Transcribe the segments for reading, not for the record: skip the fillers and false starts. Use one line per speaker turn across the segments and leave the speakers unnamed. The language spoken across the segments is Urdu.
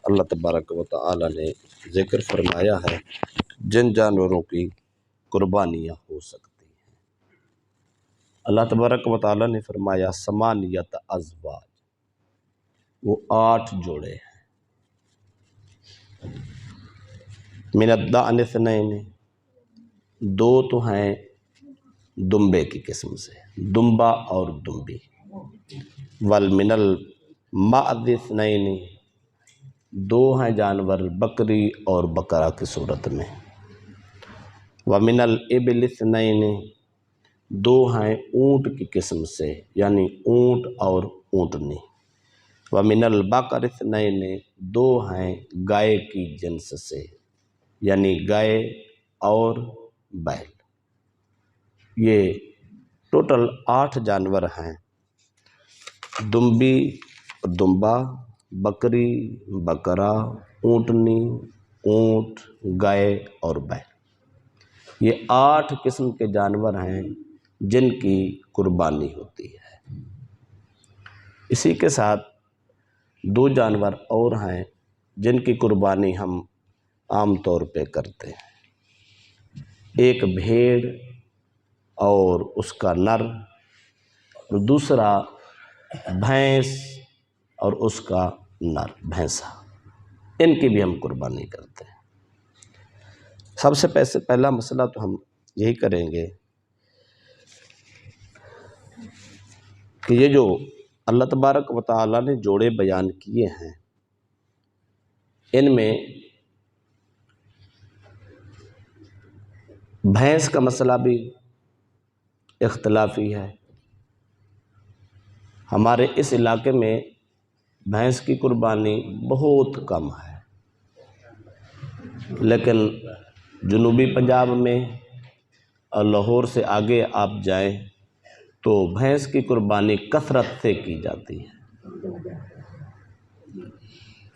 اللہ تبارک و تعالی نے ذکر فرمایا ہے جن جانوروں کی قربانیاں ہو سکتی ہیں۔ اللہ تبارک و تعالی نے فرمایا ثمانیۃ ازواج، وہ 8 جوڑے ہیں۔ من الضأن اثنین، 2 تو ہیں دمبے کی قسم سے، دمبا اور دمبی۔ والمن المعز اثنین، 2 ہیں جانور بکری اور بکرا کی صورت میں۔ ومن الابل اثنین، 2 ہیں اونٹ کی قسم سے یعنی اونٹ اور اونٹنی۔ ومن البقر اثنین، 2 ہیں گائے کی جنس سے یعنی گائے اور بیل۔ یہ ٹوٹل 8 جانور ہیں، دمبی دمبا، بکری بکرا، اونٹنی اونٹ، گائے اور بیل۔ یہ 8 قسم کے جانور ہیں جن کی قربانی ہوتی ہے۔ اسی کے ساتھ 2 جانور اور ہیں جن کی قربانی ہم عام طور پہ کرتے ہیں، ایک بھیڑ اور اس کا نر، اور دوسرا بھینس اور اس کا نر بھینسا، ان کی بھی ہم قربانی کرتے ہیں۔ سب سے پہلا مسئلہ تو ہم یہی کریں گے کہ یہ جو اللہ تبارک و تعالی نے جوڑے بیان کیے ہیں، ان میں بھینس کا مسئلہ بھی اختلافی ہے۔ ہمارے اس علاقے میں بھینس کی قربانی بہت کم ہے، لیکن جنوبی پنجاب میں اور لاہور سے آگے آپ جائیں تو بھینس کی قربانی کثرت سے کی جاتی ہے۔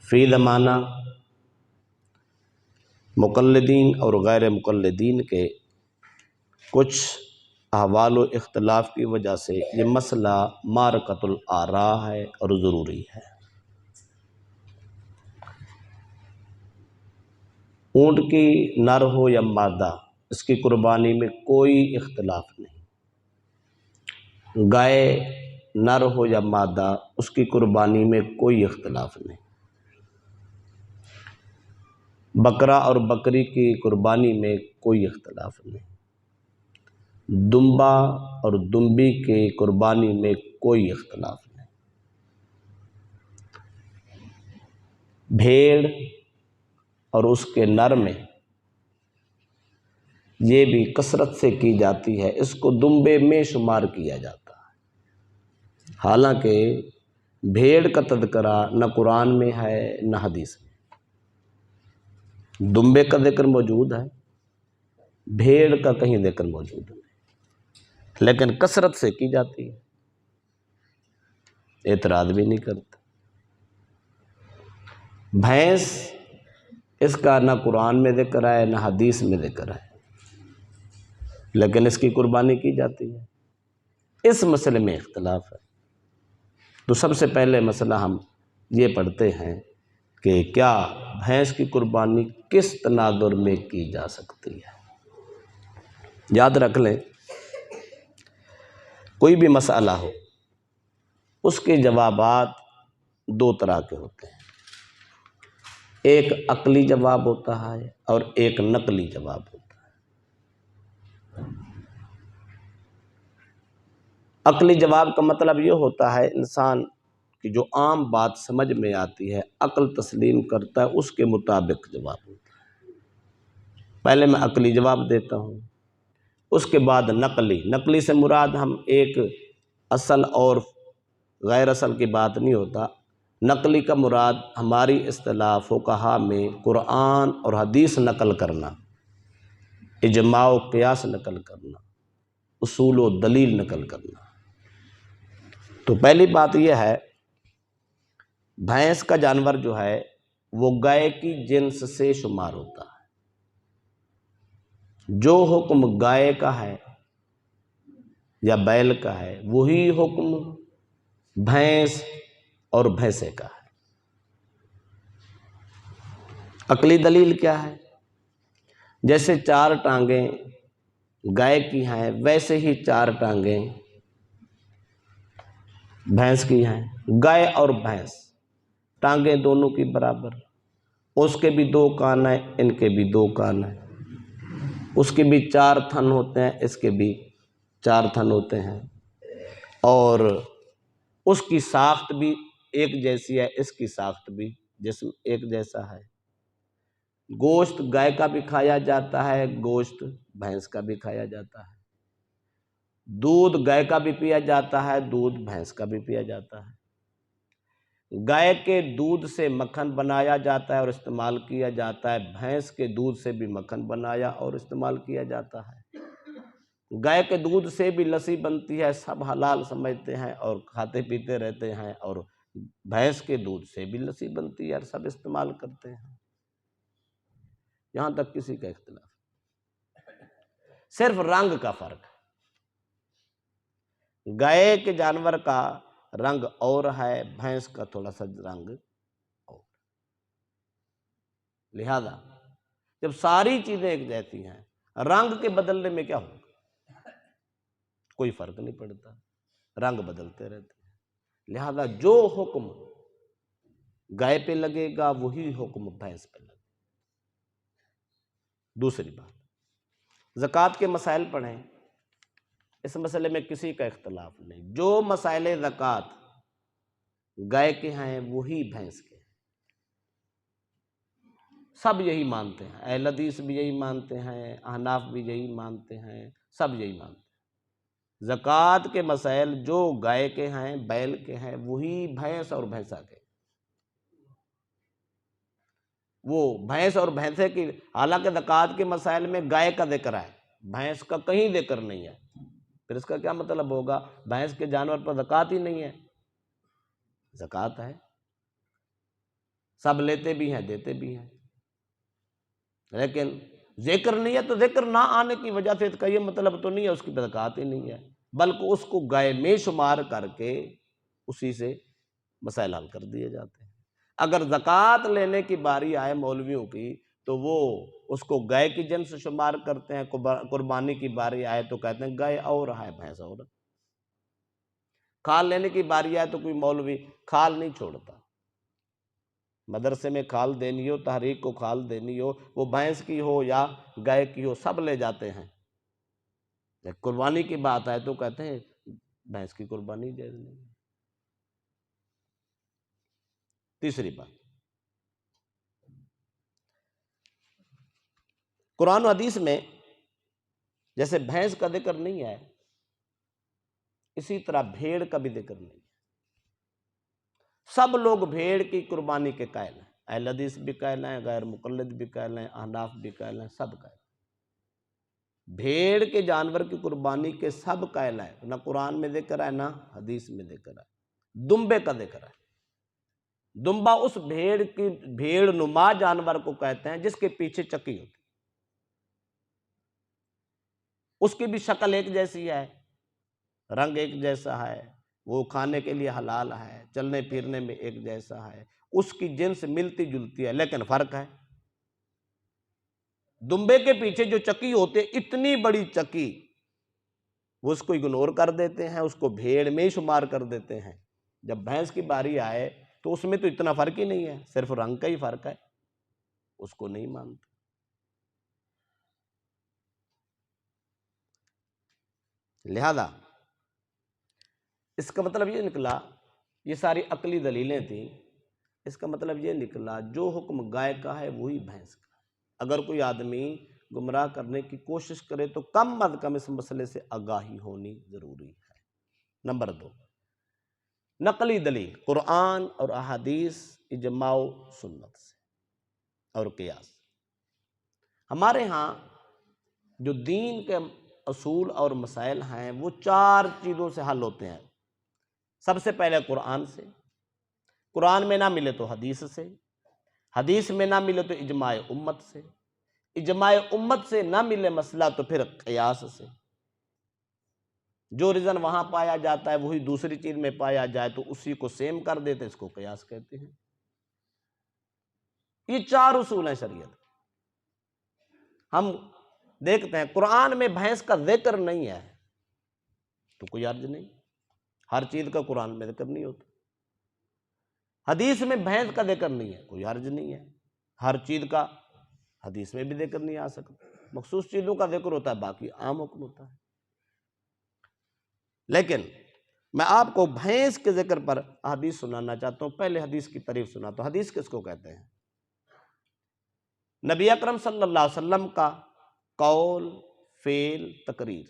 فی زمانہ مقلدین اور غیر مقلدین کے کچھ احوال و اختلاف کی وجہ سے یہ مسئلہ معرکۃ الآراء ہے اور ضروری ہے۔ اونٹ کی نر ہو یا مادہ، اس کی قربانی میں کوئی اختلاف نہیں۔ گائے نر ہو یا مادہ، اس کی قربانی میں کوئی اختلاف نہیں۔ بکرا اور بکری کی قربانی میں کوئی اختلاف نہیں۔ دمبا اور دمبی کی قربانی میں کوئی اختلاف نہیں۔ بھیڑ اور اس کے نر میں یہ بھی کثرت سے کی جاتی ہے، اس کو دمبے میں شمار کیا جاتا ہے، حالانکہ بھیڑ کا تذکرہ نہ قرآن میں ہے نہ حدیث میں۔ دمبے کا ذکر موجود ہے، بھیڑ کا کہیں ذکر موجود نہیں، لیکن کثرت سے کی جاتی ہے، اعتراض بھی نہیں کرتے۔ بھینس، اس کا نہ قرآن میں ذکر ہے نہ حدیث میں ذکر ہے، لیکن اس کی قربانی کی جاتی ہے۔ اس مسئلے میں اختلاف ہے، تو سب سے پہلے مسئلہ ہم یہ پڑھتے ہیں کہ کیا بھینس کی قربانی کس تناظر میں کی جا سکتی ہے۔ یاد رکھ لیں، کوئی بھی مسئلہ ہو اس کے جوابات 2 طرح کے ہوتے ہیں، ایک عقلی جواب ہوتا ہے اور ایک نقلی جواب ہوتا ہے۔ عقلی جواب کا مطلب یہ ہوتا ہے انسان کی جو عام بات سمجھ میں آتی ہے، عقل تسلیم کرتا ہے، اس کے مطابق جواب ہوتا ہے۔ پہلے میں عقلی جواب دیتا ہوں، اس کے بعد نقلی سے مراد ہم ایک اصل اور غیر اصل کی بات نہیں ہوتا۔ نقلی کا مراد ہماری اصطلاح فقہا میں قرآن اور حدیث نقل کرنا، اجماع و قیاس نقل کرنا، اصول و دلیل نقل کرنا۔ تو پہلی بات یہ ہے، بھینس کا جانور جو ہے وہ گائے کی جنس سے شمار ہوتا ہے۔ جو حکم گائے کا ہے یا بیل کا ہے وہی حکم بھینس اور بھینسے کا ہے۔ عقلی دلیل کیا ہے؟ جیسے 4 ٹانگیں گائے کی ہیں ویسے ہی 4 ٹانگیں بھینس کی ہیں۔ گائے اور بھینس ٹانگیں دونوں کی برابر، اس کے بھی 2 کان ہیں، ان کے بھی 2 کان ہیں، اس کے بھی 4 تھن ہوتے ہیں، اس کے بھی 4 تھن ہوتے ہیں، اور اس کی ساخت بھی ایک جیسی ہے، اس کی ساخت بھی جسم ایک جیسا ہے۔ گوشت گائے کا بھی کھایا جاتا ہے، گوشت بھینس کا بھی کھایا جاتا ہے، دودھ گائے کا بھی پیا جاتا ہے، دودھ بھینس کا بھی پیا جاتا ہے۔ گائے کے دودھ سے مکھن بنایا جاتا ہے اور استعمال کیا جاتا ہے، بھینس کے دودھ سے بھی مکھن بنایا اور استعمال کیا جاتا ہے۔ گائے کے دودھ سے بھی لسی بنتی ہے، سب حلال سمجھتے ہیں اور کھاتے پیتے رہتے ہیں، اور بھینس کے دودھ سے بھی لسی بنتی ہے اور سب استعمال کرتے ہیں۔ یہاں تک کسی کا اختلاف، صرف رنگ کا فرق ہے۔ گائے کے جانور کا رنگ اور ہے، بھینس کا تھوڑا سا رنگ اور۔ لہذا جب ساری چیزیں ایک جیسی ہیں، رنگ کے بدلنے میں کیا ہوگا؟ کوئی فرق نہیں پڑتا، رنگ بدلتے رہتے ہیں۔ لہذا جو حکم گائے پہ لگے گا وہی حکم بھینس پہ لگے گا۔ دوسری بات، زکوٰۃ کے مسائل پڑھیں، اس مسئلے میں کسی کا اختلاف نہیں، جو مسائل زکوٰۃ گائے کے ہیں وہی بھینس کے ہیں، سب یہی مانتے ہیں، اہل حدیث بھی یہی مانتے ہیں، احناف بھی یہی مانتے ہیں، سب یہی مانتے ہیں۔ زکوٰۃ کے مسائل جو گائے کے ہیں بیل کے ہیں وہی بھینس اور بھینسا کے، وہ بھینس اور بھینسے کی، حالانکہ زکوٰۃ کے مسائل میں گائے کا ذکر ہے، بھینس کا کہیں ذکر نہیں ہے، پھر اس کا کیا مطلب ہوگا؟ بھینس کے جانور پر زکوٰۃ ہی نہیں ہے؟ زکوٰۃ ہے، سب لیتے بھی ہیں دیتے بھی ہیں، لیکن ذکر نہیں ہے، تو ذکر نہ آنے کی وجہ سے اس کا یہ مطلب تو نہیں ہے اس کی زکوٰۃ ہی نہیں ہے، بلکہ اس کو گائے میں شمار کر کے اسی سے مسائل حل کر دیے جاتے ہیں۔ اگر زکوٰۃ لینے کی باری آئے مولویوں کی تو وہ اس کو گائے کی جنس شمار کرتے ہیں، قربانی کی باری آئے تو کہتے ہیں گائے اور ہے بھینس اور۔ کھال لینے کی باری آئے تو کوئی مولوی کھال نہیں چھوڑتا، مدرسے میں کھال دینی ہو، تحریک کو کھال دینی ہو، وہ بھینس کی ہو یا گائے کی ہو، سب لے جاتے ہیں۔ جب قربانی کی بات آئے تو کہتے ہیں بھینس کی قربانی جائز نہیں۔ تیسری بات، قرآن و حدیث میں جیسے بھینس کا ذکر نہیں ہے، اسی طرح بھیڑ کا بھی ذکر نہیں ہے۔ سب لوگ بھیڑ کی قربانی کے قائل ہیں، اہل حدیث بھی قائل ہیں، غیر مقلد بھی قائل ہیں، احناف بھی قائل ہیں، سب قائل ہیں۔ بھیڑ کے جانور کی قربانی کے سب قائل ہیں، نہ قرآن میں ذکر ہے نہ حدیث میں ذکر ہے۔ دمبے کا ذکر ہے، دمبا اس بھیڑ نما جانور کو کہتے ہیں جس کے پیچھے چکی ہوتی، اس کی بھی شکل ایک جیسی ہے، رنگ ایک جیسا ہے، وہ کھانے کے لیے حلال ہے، چلنے پھرنے میں ایک جیسا ہے، اس کی جنس ملتی جلتی ہے، لیکن فرق ہے۔ دمبے کے پیچھے جو چکی ہوتے، اتنی بڑی چکی، وہ اس کو اگنور کر دیتے ہیں، اس کو بھیڑ میں شمار کر دیتے ہیں۔ جب بھینس کی باری آئے تو اس میں تو اتنا فرق ہی نہیں ہے، صرف رنگ کا ہی فرق ہے، اس کو نہیں مانتے۔ لہذا اس کا مطلب یہ نکلا، یہ ساری عقلی دلیلیں تھیں، اس کا مطلب یہ نکلا جو حکم گائے کا ہے وہی بھینس کا ہے۔ اگر کوئی آدمی گمراہ کرنے کی کوشش کرے تو کم از کم اس مسئلے سے آگاہی ہونی ضروری ہے۔ نمبر 2، نقلی دلیل قرآن اور احادیث، اجماع و سنت سے اور قیاس۔ ہمارے ہاں جو دین کے اصول اور مسائل ہیں وہ 4 چیزوں سے حل ہوتے ہیں۔ سب سے پہلے قرآن سے، قرآن میں نہ ملے تو حدیث سے، حدیث میں نہ ملے تو اجماع امت سے، اجماع امت سے نہ ملے مسئلہ تو پھر قیاس سے۔ جو ریزن وہاں پایا جاتا ہے وہی دوسری چیز میں پایا جائے تو اسی کو سیم کر دیتے، اس کو قیاس کہتے ہیں۔ یہ 4 اصول ہیں شریعت۔ ہم دیکھتے ہیں قرآن میں بھینس کا ذکر نہیں ہے تو کوئی حرج نہیں، ہر چیز کا قرآن میں ذکر نہیں ہوتا۔ حدیث میں بھینس کا ذکر نہیں ہے، کوئی حرج نہیں ہے، ہر چیز کا حدیث میں بھی ذکر نہیں آ سکتا، مخصوص چیزوں کا ذکر ہوتا ہے، باقی عام حکم ہوتا ہے۔ لیکن میں آپ کو بھینس کے ذکر پر حدیث سنانا چاہتا ہوں۔ پہلے حدیث کی تعریف سناتا ہوں۔ حدیث کس کو کہتے ہیں؟ نبی اکرم صلی اللہ علیہ وسلم کا قول، فعل، تقریر،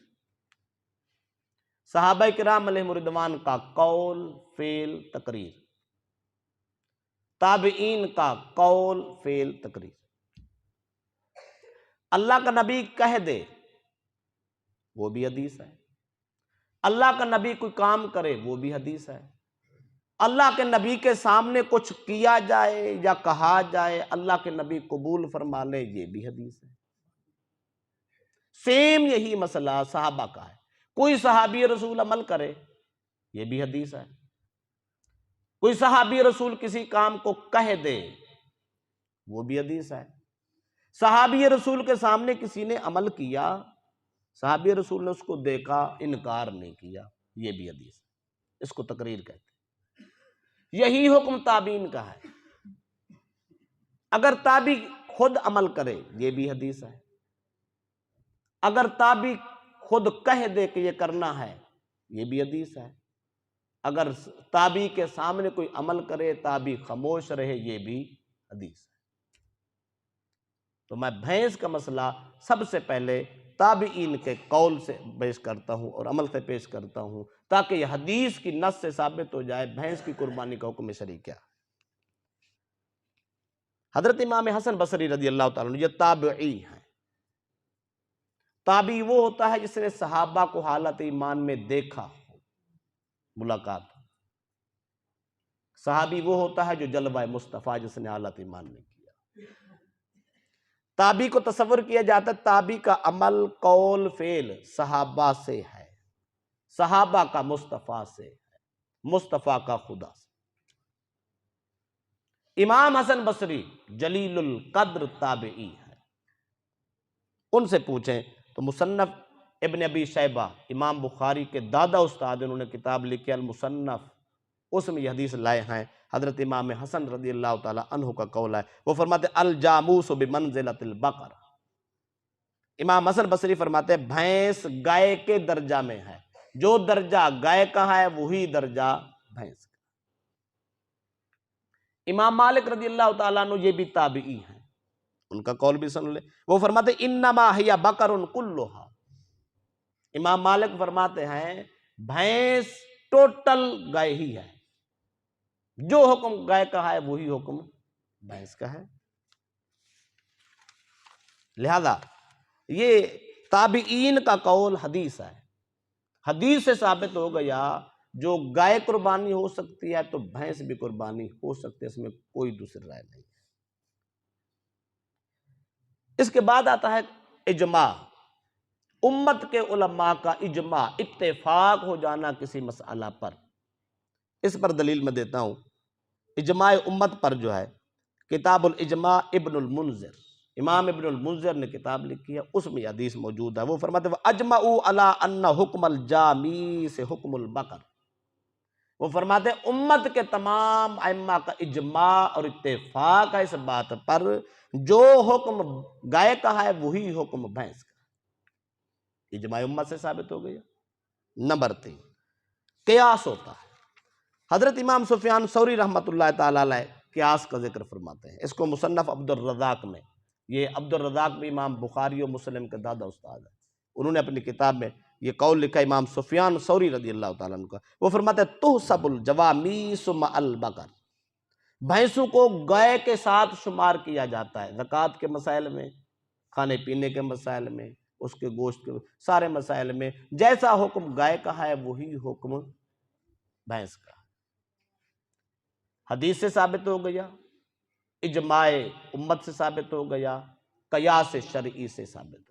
صحابہ کرام علیہم رضوان کا قول، فعل، تقریر، تابعین کا قول، فعل، تقریر۔ اللہ کا نبی کہہ دے وہ بھی حدیث ہے، اللہ کا نبی کوئی کام کرے وہ بھی حدیث ہے، اللہ کے نبی کے سامنے کچھ کیا جائے یا کہا جائے اللہ کے نبی قبول فرما لے یہ بھی حدیث ہے۔ سیم یہی مسئلہ صحابہ کا ہے، کوئی صحابی رسول عمل کرے یہ بھی حدیث ہے، کوئی صحابی رسول کسی کام کو کہہ دے وہ بھی حدیث ہے، صحابی رسول کے سامنے کسی نے عمل کیا، صحابی رسول نے اس کو دیکھا، انکار نہیں کیا، یہ بھی حدیث ہے، اس کو تقریر کہتے ہیں۔ یہی حکم تابعین کا ہے، اگر تابعی خود عمل کرے یہ بھی حدیث ہے، اگر تابعی خود کہہ دے کہ یہ کرنا ہے یہ بھی حدیث ہے، اگر تابعی کے سامنے کوئی عمل کرے تابعی خاموش رہے یہ بھی حدیث ہے۔ تو میں بھینس کا مسئلہ سب سے پہلے تابعین کے قول سے پیش کرتا ہوں اور عمل سے پیش کرتا ہوں تاکہ یہ حدیث کی نص سے ثابت ہو جائے بھینس کی قربانی کا حکم شرعی کیا۔ حضرت امام حسن بصری رضی اللہ تعالیٰ عنہ یہ تابعی ہیں۔ تابعی وہ ہوتا ہے جس نے صحابہ کو حالت ایمان میں دیکھا ہو، ملاقات ہو۔ صحابی وہ ہوتا ہے جو جلوہ مصطفیٰ جس نے حالت ایمان میں کیا۔ تابعی کو تصور کیا جاتا ہے تابعی کا عمل، قول، فعل صحابہ سے ہے، صحابہ کا مصطفیٰ سے ہے، مصطفیٰ کا خدا سے۔ امام حسن بصری جلیل القدر تابعی ہے، ان سے پوچھیں تو مصنف ابن ابی شیبہ امام بخاری کے دادا استاد انہوں نے کتاب لکھی المصنف، اس میں یہ حدیث لائے ہیں۔ حضرت امام حسن رضی اللہ تعالیٰ عنہ کا قول ہے، وہ فرماتے الجاموس بمنزلۃ البقر۔ امام حسن بصری فرماتے ہیں بھینس گائے کے درجہ میں ہے، جو درجہ گائے کا ہے وہی درجہ بھینس کا۔ امام مالک رضی اللہ تعالیٰ عنہ یہ بھی تابعی ہیں، ان کا قول بھی سن لے، وہ فرماتے انما ہی بقر کلھا۔ امام مالک فرماتے ہیں بھینس ٹوٹل گائے ہی ہے، جو حکم گائے کا ہے وہی حکم بھینس کا ہے۔ لہذا یہ تابعین کا قول حدیث ہے، حدیث سے ثابت ہو گیا جو گائے قربانی ہو سکتی ہے تو بھینس بھی قربانی ہو سکتی ہے، اس میں کوئی دوسری رائے نہیں ہے۔ اس کے بعد آتا ہے اجماع، امت کے علماء کا اجماع، اتفاق ہو جانا کسی مسئلہ پر۔ اس پر دلیل میں دیتا ہوں، اجماع امت پر جو ہے کتاب الاجماع ابن المنذر، امام ابن المنذر نے کتاب لکھی ہے، اس میں یہ حدیث موجود ہے۔ وہ فرماتے ہیں وَأَجْمَعُوا عَلَىٰ أَنَّ حُکْمَ الْجَامِي سے حُکْمُ الْبَقَرِ۔ وہ فرماتے ہیں امت کے تمام ائمہ کا اجماع اور اتفاق ہے اس بات پر جو حکم گائے کا ہے وہی حکم بھینس کا۔ اجماع امت سے ثابت ہو گیا۔ نمبر 3 قیاس ہوتا ہے۔ حضرت امام سفیان ثوری رحمۃ اللہ تعالیٰ علیہ قیاس کا ذکر فرماتے ہیں، اس کو مصنف عبد الرزاق میں، یہ عبد الرزاق بھی امام بخاری و مسلم کے دادا استاد ہیں، انہوں نے اپنی کتاب میں یہ قول لکھا امام سفیان ثوری رضی اللہ تعالیٰ عنہ کا۔ وہ فرماتے ہیں تحسب الجوامیس مع البقر، بھینسوں کو گائے کے ساتھ شمار کیا جاتا ہے، زکوٰۃ کے مسائل میں، کھانے پینے کے مسائل میں، اس کے گوشت کے سارے مسائل میں جیسا حکم گائے کا ہے وہی حکم بھینس کا۔ حدیث سے ثابت ہو گیا، اجماع امت سے ثابت ہو گیا، قیاس شرعی سے ثابت ہو گیا۔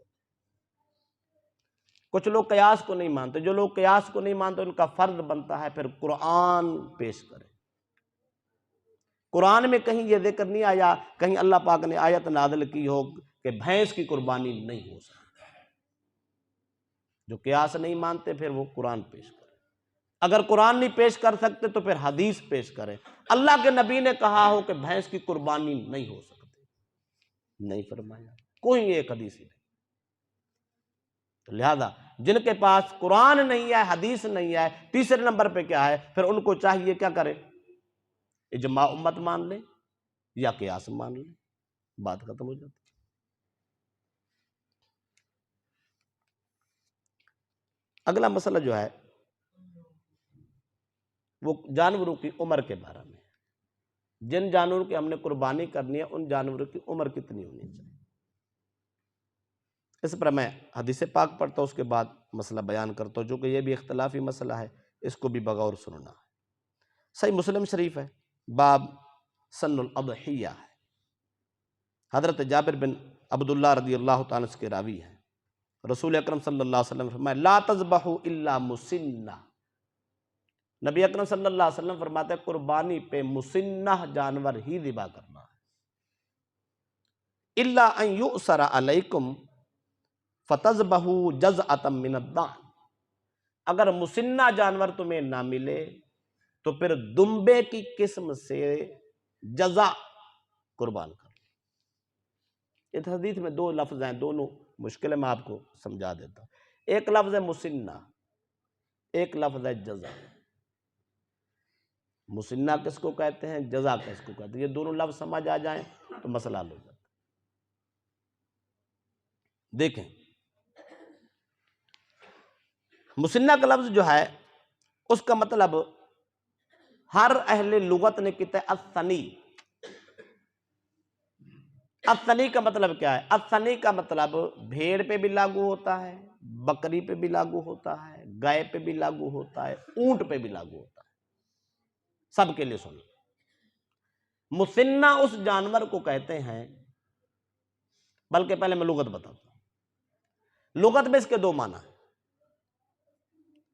کچھ لوگ قیاس کو نہیں مانتے، جو لوگ قیاس کو نہیں مانتے ان کا فرض بنتا ہے پھر قرآن پیش کرے۔ قرآن میں کہیں یہ ذکر نہیں آیا، کہیں اللہ پاک نے آیت نازل کی ہو کہ بھینس کی قربانی نہیں ہو سکتی۔ جو قیاس نہیں مانتے پھر وہ قرآن پیش کریں، اگر قرآن نہیں پیش کر سکتے تو پھر حدیث پیش کریں۔ اللہ کے نبی نے کہا ہو کہ بھینس کی قربانی نہیں ہو سکتی، نہیں فرمایا، کوئی ایک حدیث ہی نہیں۔ لہذا جن کے پاس قرآن نہیں ہے، حدیث نہیں ہے، تیسرے نمبر پہ کیا ہے، پھر ان کو چاہیے کیا کرے، اجماع امت مان لیں یا قیاس مان لیں، بات ختم ہو جاتی۔ اگلا مسئلہ جو ہے وہ جانوروں کی عمر کے بارے میں، جن جانوروں کی ہم نے قربانی کرنی ہے ان جانوروں کی عمر کتنی ہونی چاہیے۔ اس پر میں حدیث پاک پڑھتا ہوں، اس کے بعد مسئلہ بیان کرتا ہوں، جو کہ یہ بھی اختلافی مسئلہ ہے، اس کو بھی بغور سننا ہے۔ صحیح مسلم شریف ہے، باب سن الاضحیہ ہے، حضرت جابر بن عبداللہ رضی اللہ تعالیٰ عنہ کے راوی ہیں، رسول اکرم صلی اللہ علیہ وسلم نے فرمایا لا تذبحوا الا مسنہ، نبی اکرم صلی اللہ علیہ وسلم فرماتے ہیں قربانی پہ مسنہ جانور ہی ذبح کرنا ہے، الا ان یؤثر علیکم فتذبحوا جزءۃ من الضأن، اگر مسنہ جانور تمہیں نہ ملے تو پھر دمبے کی قسم سے جزا قربان کر۔ اس حدیث میں دو لفظ ہیں، دونوں مشکل ہے، میں آپ کو سمجھا دیتا ہوں۔ ایک لفظ ہے مسنہ، ایک لفظ ہے جزا۔ مسنہ کس کو کہتے ہیں، جزا کس کو کہتے ہیں، یہ دونوں لفظ سمجھ آ جائیں تو مسئلہ حل ہو جاتا ہے۔ دیکھیں مسنہ کا لفظ جو ہے اس کا مطلب ہر اہل لغت نے کہتا ہے الثنی۔ الثنی کا مطلب کیا ہے؟ الثنی کا مطلب بھیڑ پہ بھی لاگو ہوتا ہے، بکری پہ بھی لاگو ہوتا ہے، گائے پہ بھی لاگو ہوتا ہے، اونٹ پہ بھی لاگو ہوتا ہے، سب کے لیے سنو۔ مسنہ اس جانور کو کہتے ہیں، بلکہ پہلے میں لغت بتاتا ہوں۔ لغت میں اس کے دو معنی ہیں،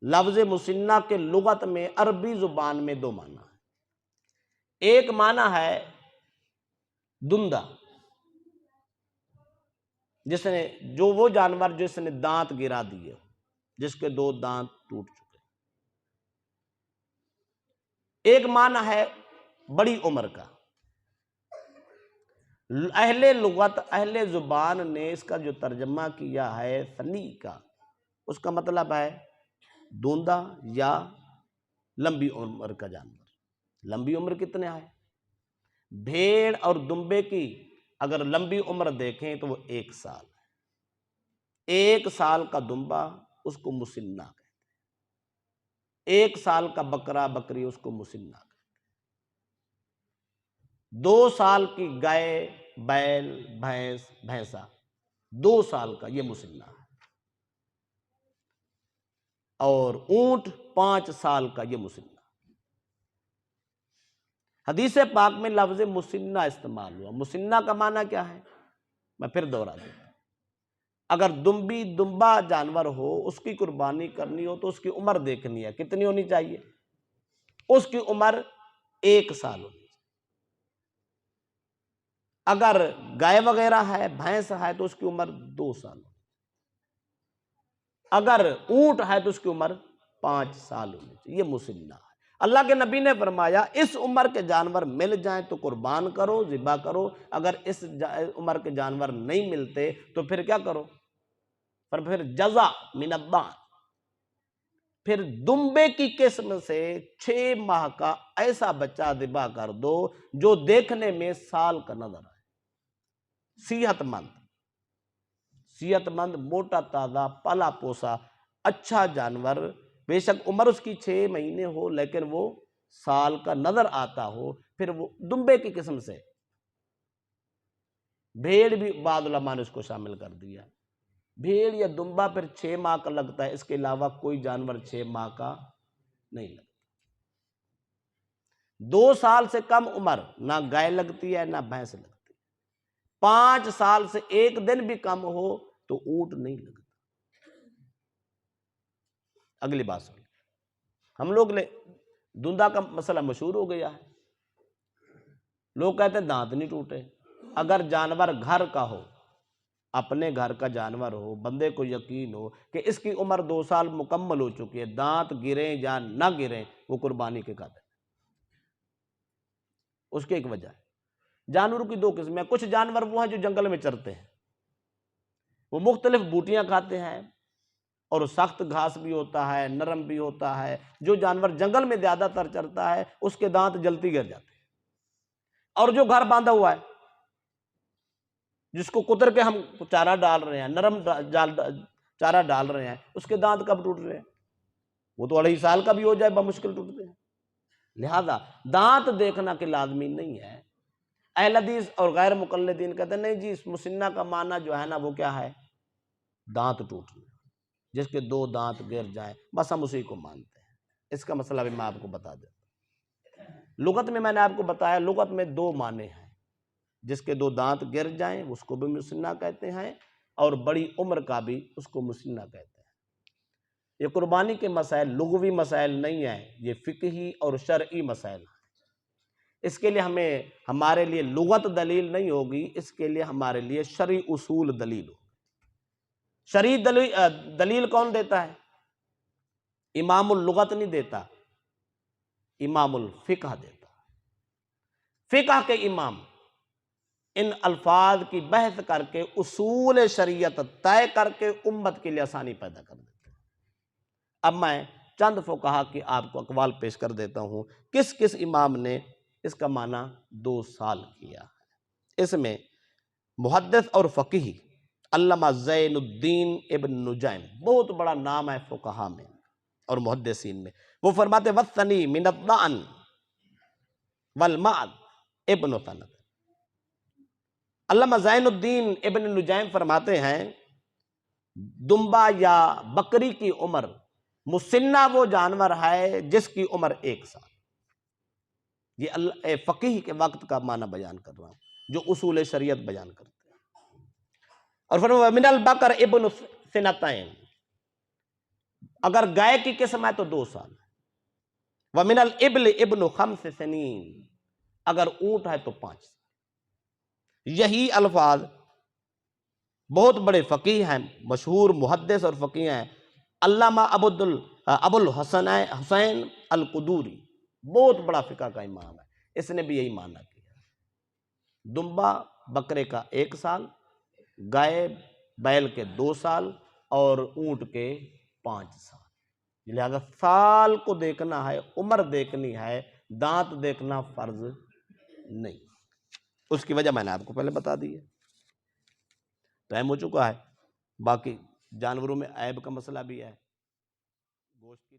لفظ مسنہ کے لغت میں عربی زبان میں دو معنی ہیں۔ ایک معنی ہے دندہ، جس نے جو وہ جانور جس نے دانت گرا دیے، جس کے دو دانت ٹوٹ چکے۔ ایک معنی ہے بڑی عمر کا۔ اہل لغت، اہل زبان نے اس کا جو ترجمہ کیا ہے ثنی کا، اس کا مطلب ہے دوندا یا لمبی عمر کا جانور۔ لمبی عمر کتنے ہے؟ بھیڑ اور دمبے کی اگر لمبی عمر دیکھیں تو وہ 1 سال ہے۔ 1 سال کا دمبا اس کو مسنہ کہتے ہیں، 1 سال کا بکرا بکری اس کو مسنہ کہتے ہیں، 2 سال کی گائے بیل بھینس بھینسا 2 سال کا یہ مسنہ ہے، اور اونٹ 5 سال کا یہ مسنہ۔ حدیث پاک میں لفظ مسنہ استعمال ہوا۔ مسنہ کا معنی کیا ہے؟ میں پھر دوہرا دیتا ہوں۔ اگر دمبا جانور ہو، اس کی قربانی کرنی ہو تو اس کی عمر دیکھنی ہے، کتنی ہونی چاہیے؟ اس کی عمر 1 سال ہونی چاہیے۔ اگر گائے وغیرہ ہے، بھینس ہے تو اس کی عمر 2 سال ہونی چاہیے۔ اگر اونٹ ہے تو اس کی عمر 5 سال ہونی چاہیے۔ یہ مسنہ ہے۔ اللہ کے نبی نے فرمایا اس عمر کے جانور مل جائیں تو قربان کرو، ذبح کرو، اگر اس عمر کے جانور نہیں ملتے تو پھر کیا کرو؟ پھر جزا من الضأن، پھر دمبے کی قسم سے 6 ماہ کا ایسا بچہ ذبح کر دو جو دیکھنے میں سال کا نظر آئے، صحت مند موٹا تازہ پالا پوسا اچھا جانور، بے شک عمر اس کی 6 مہینے ہو لیکن وہ سال کا نظر آتا ہو، پھر وہ دمبے کی قسم سے۔ بھیڑ بھی بعض علماء نے اس کو شامل کر دیا، بھیڑ یا دمبا پھر 6 ماہ کا لگتا ہے، اس کے علاوہ کوئی جانور 6 ماہ کا نہیں لگتا۔ 2 سال سے کم عمر نہ گائے لگتی ہے نہ بھینس لگتی ہے، 5 سال سے 1 دن بھی کم ہو تو اونٹ نہیں لگتا۔ اگلی بات سن، ہم لوگ نے دندا کا مسئلہ مشہور ہو گیا ہے، لوگ کہتے ہیں دانت نہیں ٹوٹے۔ اگر جانور گھر کا ہو، اپنے گھر کا جانور ہو، بندے کو یقین ہو کہ اس کی عمر 2 سال مکمل ہو چکی ہے، دانت گریں یا نہ گریں، وہ قربانی کے قابل ہے۔ اس کی ایک وجہ ہے۔ جانوروں کی 2 قسمیں ہیں، کچھ جانور وہ ہیں جو جنگل میں چرتے ہیں، وہ مختلف بوٹیاں کھاتے ہیں، اور سخت گھاس بھی ہوتا ہے، نرم بھی ہوتا ہے۔ جو جانور جنگل میں زیادہ تر چرتا ہے اس کے دانت جلتی گر جاتے ہیں، اور جو گھر باندھا ہوا ہے، جس کو کتر کے ہم چارہ ڈال رہے ہیں، نرم چارہ ڈال رہے ہیں، اس کے دانت کب ٹوٹ رہے ہیں؟ وہ تو 2.5 سال کا بھی ہو جائے بمشکل ٹوٹتے ہیں۔ لہذا دانت دیکھنا کہ لازمی نہیں ہے۔ اہل حدیث اور غیر مقلدین کہتے ہیں نہیں جی، اس مسنہ کا معنی جو ہے نا وہ کیا ہے؟ دانت ٹوٹنا، جس کے 2 دانت گر جائیں، بس ہم اسی کو مانتے ہیں۔ اس کا مسئلہ بھی میں آپ کو بتا دیتا ہوں۔ لغت میں نے آپ کو بتایا، لغت میں 2 معنی ہیں، جس کے 2 دانت گر جائیں اس کو بھی مسنہ کہتے ہیں، اور بڑی عمر کا بھی اس کو مسنہ کہتے ہیں۔ یہ قربانی کے مسائل لغوی مسائل نہیں ہیں، یہ فقہی اور شرعی مسائل ہیں۔ اس کے لیے ہمارے لیے لغت دلیل نہیں ہوگی، اس کے لیے ہمارے لیے شرعی اصول دلیل ہوگی۔ شرعی دلیل کون دیتا ہے؟ امام اللغت نہیں دیتا، امام الفقہ دیتا۔ فقہ کے امام ان الفاظ کی بحث کر کے اصول شریعت طے کر کے امت کے لیے آسانی پیدا کر دیتے ہیں۔ اب میں چند فقہا کی آپ کو اقوال پیش کر دیتا ہوں، کس کس امام نے اس کا معنی 2 سال کیا ہے۔ اس میں محدث اور فقیہ علامہ زین الدین ابن نجیم، بہت بڑا نام ہے فقہا میں اور محدثین میں، وہ فرماتے وَالثَّنِي مِنَ الضَّأْنِ وَالْمَعْدِ ابن ثَنَدٍ۔ علامہ زین الدین ابن نجیم فرماتے ہیں دمبا یا بکری کی عمر مسنہ وہ جانور ہے جس کی عمر 1 سال۔ یہ فقیہ کے وقت کا معنی بیان کر رہا ہوں، جو اصول شریعت بیان کرتے ہیں۔ اور فرمایا من البقر ابن سنتین، اگر گائے کی قسم ہے تو 2 سال۔ ومن الابل ابن 5 سنین، اگر اونٹ ہے تو 5 سال۔ یہی الفاظ بہت بڑے فقیہ ہیں، مشہور محدث اور فقیہ ہیں، علامہ ابو الحسن حسین القدوری، بہت بڑا فقہ کا امام ہے، اس نے بھی یہی معنی کیا۔ دمبا بکرے کا 1 سال، گائے بیل کے 2 سال، اور اونٹ کے 5 سال۔ لہذا سال کو دیکھنا ہے، عمر دیکھنی ہے، دانت دیکھنا فرض نہیں۔ اس کی وجہ میں نے آپ کو پہلے بتا دی ہے۔ ٹائم ہو چکا ہے، باقی جانوروں میں عیب کا مسئلہ بھی ہے، گوشت کی